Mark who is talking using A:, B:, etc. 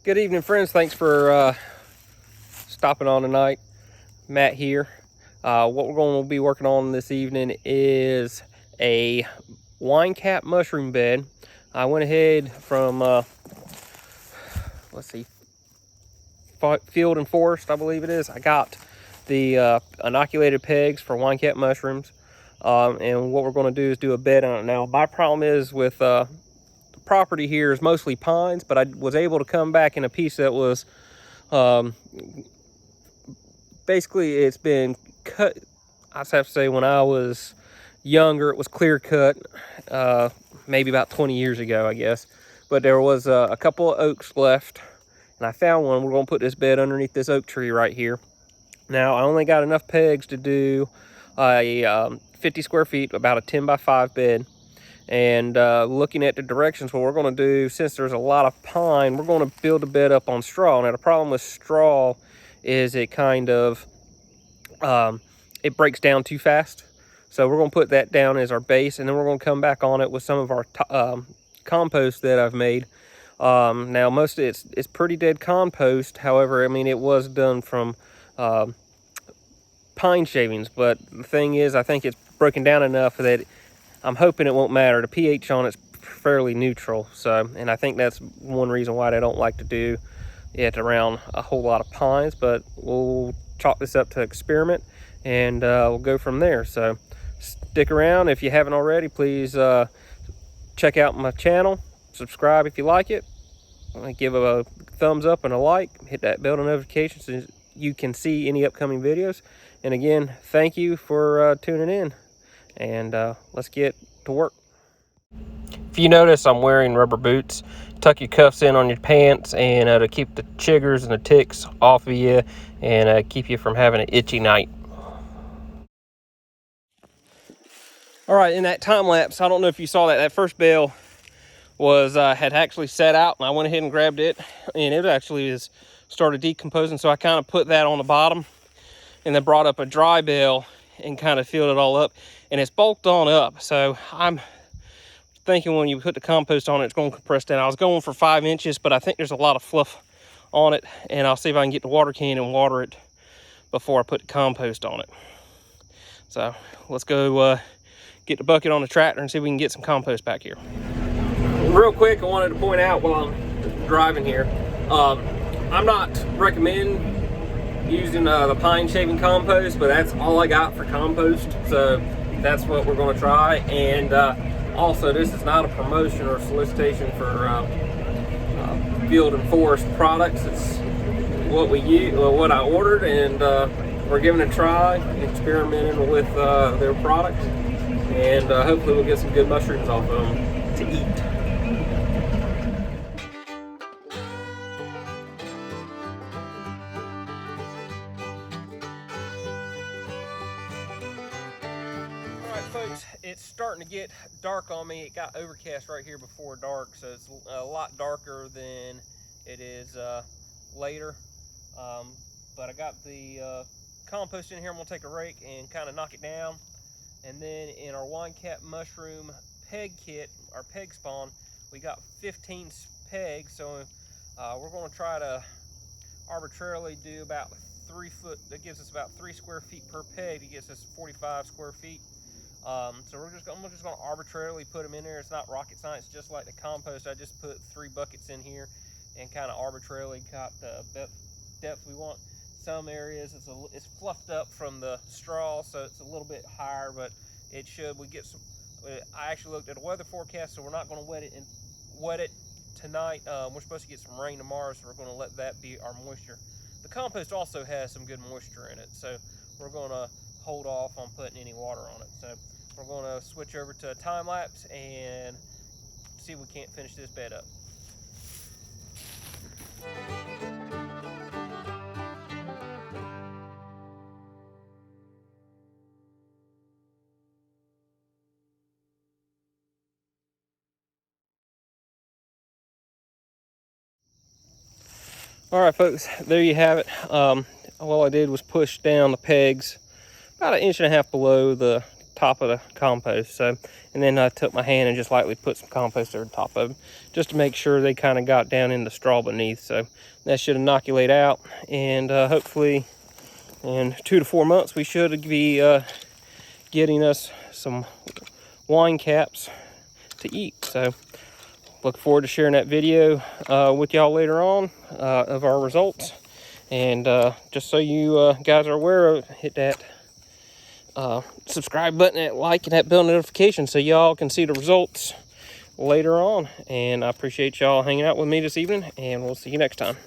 A: Good evening, friends. Thanks for stopping on tonight. Matt here. What we're going to be working on this evening is a wine cap mushroom bed. I went ahead from, Field and Forest, I believe it is. I got the inoculated pegs for wine cap mushrooms. And what we're going to do is do a bed on it. Now, my problem is with property here is mostly pines, but I was able to come back in a piece that was basically it's been cut. I have to say, when I was younger, it was clear cut, maybe about 20 years ago, I guess. But there was a couple of oaks left, and I found one. We're going to put this bed underneath this oak tree right here. Now, I only got enough pegs to do a 50 square feet, about a 10 by 5 bed. And looking at the directions, what we're going to do, since there's a lot of pine, we're going to build a bed up on straw. Now, the problem with straw is it kind of it breaks down too fast. So we're going to put that down as our base, and then we're going to come back on it with some of our compost that I've made. Now, most of it's pretty dead compost. However, I mean, it was done from pine shavings, but the thing is, I think it's broken down enough that I'm hoping it won't matter. The pH on it's fairly neutral. So, and I think that's one reason why they don't like to do it around a whole lot of pines, but we'll chalk this up to experiment, and we'll go from there. So stick around. If you haven't already, please check out my channel, subscribe if you like it, give a thumbs up and a like, hit that bell notification so you can see any upcoming videos. And again, thank you for tuning in, and let's get to work. If you notice, I'm wearing rubber boots. Tuck your cuffs in on your pants, and to keep the chiggers and the ticks off of you, and keep you from having an itchy night. All right, in that time lapse, I don't know if you saw that first bale was had actually set out, and I went ahead and grabbed it, and it actually started decomposing. So I kind of put that on the bottom, and then brought up a dry bale and kind of filled it all up, and it's bulked on up. So I'm thinking when you put the compost on it, it's going to compress down. I was going for 5 inches, but I think there's a lot of fluff on it, and I'll see if I can get the water can and water it before I put the compost on it. So let's go get the bucket on the tractor and see if we can get some compost back here. Real quick, I wanted to point out while I'm driving here, I'm not recommending using the pine shaving compost, but that's all I got for compost, so that's what we're going to try. And also, this is not a promotion or solicitation for Field and Forest products. It's what we use, what I ordered, and we're giving it a try, experimenting with their product, and hopefully we'll get some good mushrooms off of them to eat. Folks, it's starting to get dark on me. It got overcast right here before dark, so it's a lot darker than it is later. But I got the compost in here. I'm gonna take a rake and kind of knock it down, and then in our wine cap mushroom peg kit, our peg spawn, we got 15 pegs. So we're going to try to arbitrarily do about 3 foot. That gives us about 3 square feet per peg. It gives us 45 square feet. So I'm just going to arbitrarily put them in there. It's not rocket science, just like the compost. I just put 3 buckets in here and kind of arbitrarily got the depth we want. Some areas it's fluffed up from the straw, so it's a little bit higher, but it should. We get some. I actually looked at a weather forecast, so we're not going to wet it tonight. We're supposed to get some rain tomorrow, so we're going to let that be our moisture. The compost also has some good moisture in it, so we're going to hold off on putting any water on it. So we're going to switch over to a time lapse and see if we can't finish this bed up. All right, folks, there you have it. All I did was push down the pegs about 1.5 inches below the top of the compost. So, and then I took my hand and just lightly put some compost over the top of them, just to make sure they kind of got down in the straw beneath. So that should inoculate out, and hopefully in 2 to 4 months we should be getting us some wine caps to eat. So look forward to sharing that video with y'all later on of our results. And just so you guys are aware of, hit that subscribe button, that like, and that bell notification so y'all can see the results later on. And I appreciate y'all hanging out with me this evening, and we'll see you next time.